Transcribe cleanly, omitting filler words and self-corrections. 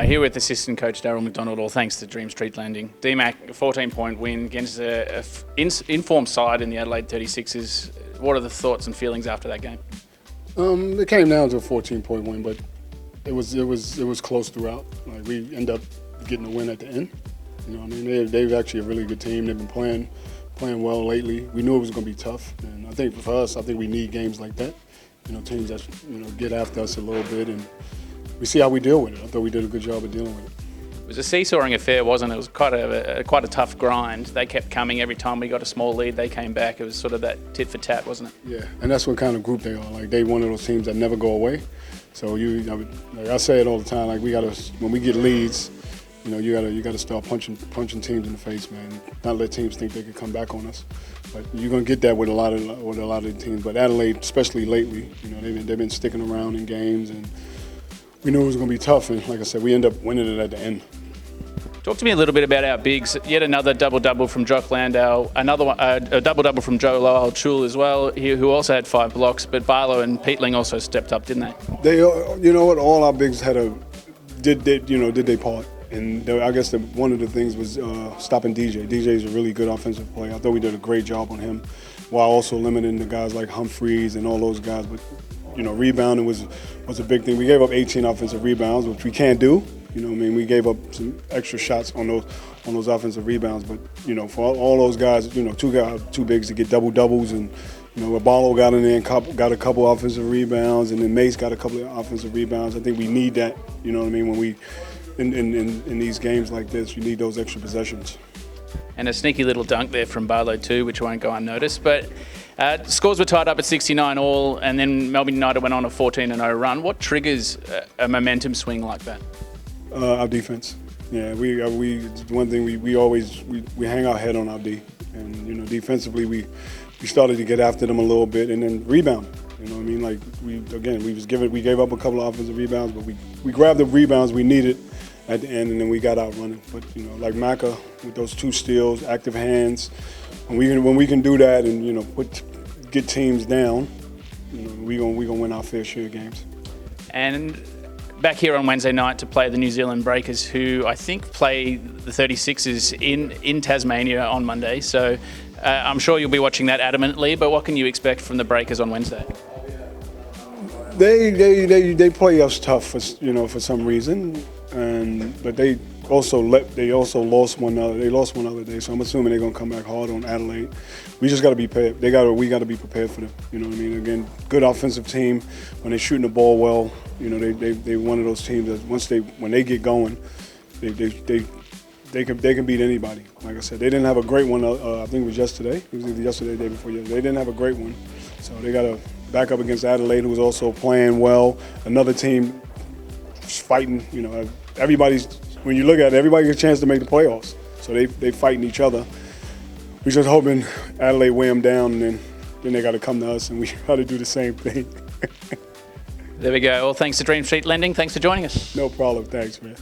Here with Assistant Coach Darryl McDonald, all thanks to Dreamstreet Lending. DMAC, a 14-point win against an informed side in the Adelaide 36ers. What are the thoughts and feelings after that game? It came down to a 14-point win, but it was close throughout. Like, we end up getting a win at the end. You know what I mean? They're actually a really good team. They've been playing well lately. We knew it was going to be tough, and I think for us, I think we need games like that. You know, teams that get after us a little bit, and we see how we deal with it. I thought we did a good job of dealing with it. It was a seesawing affair, wasn't it? It was quite a tough grind. They kept coming every time we got a small lead. They came back. It was sort of that tit for tat, wasn't it? Yeah, and that's what kind of group they are. Like, they one of those teams that never go away. So like I say it all the time. Like, when we get leads, you gotta start punching teams in the face, man. Not let teams think they can come back on us. But you're gonna get that with a lot of the teams. But Adelaide, especially lately, they've been sticking around in games, and we knew it was going to be tough, and like I said, we end up winning it at the end. Talk to me a little bit about our bigs. Yet another double-double from Jock Landau, another one, a double-double from Joe Lowell-Chul as well, who also had 5 blocks, but Barlow and Peatling also stepped up, didn't they? You know what, all our bigs did their part. And I guess one of the things was stopping DJ. DJ is a really good offensive player. I thought we did a great job on him, while also limiting the guys like Humphreys and all those guys. But rebounding was a big thing. We gave up 18 offensive rebounds, which we can't do. We gave up some extra shots on those offensive rebounds. But for all those guys, two bigs to get double doubles, and Barlow got in there and got a couple offensive rebounds, and then Mace got a couple of offensive rebounds. I think we need that. When we in these games like this, you need those extra possessions. And a sneaky little dunk there from Barlow too, which won't go unnoticed. But scores were tied up at 69 all, and then Melbourne United went on a 14-0 run. What triggers a momentum swing like that? Our defense. Yeah, one thing we always hang our head on our D, and defensively we started to get after them a little bit, and then rebound. Like we gave up a couple of offensive rebounds, but we grabbed the rebounds we needed at the end, and then we got out running. But like Maka with those 2 steals, active hands, when we can do that and get teams down, we gonna win our fair share of games. And back here on Wednesday night to play the New Zealand Breakers, who I think play the 36ers in Tasmania on Monday. So I'm sure you'll be watching that adamantly. But what can you expect from the Breakers on Wednesday? They play us tough for some reason, but they also lost one other day. So I'm assuming they're gonna come back hard on Adelaide. We just got to be prepared. We got to be prepared for them. Again, good offensive team. When they're shooting the ball well, they one of those teams that when they get going, they can beat anybody. Like I said, they didn't have a great one. I think it was yesterday. It was either yesterday or the day before yesterday. They didn't have a great one, so they got to back up against Adelaide, who was also playing well. Another team fighting. When you look at it, everybody gets a chance to make the playoffs. So they fighting each other. We're just hoping Adelaide weigh them down, and then they got to come to us, and we got to do the same thing. There we go. Well, thanks to Dreamstreet Lending. Thanks for joining us. No problem. Thanks, man.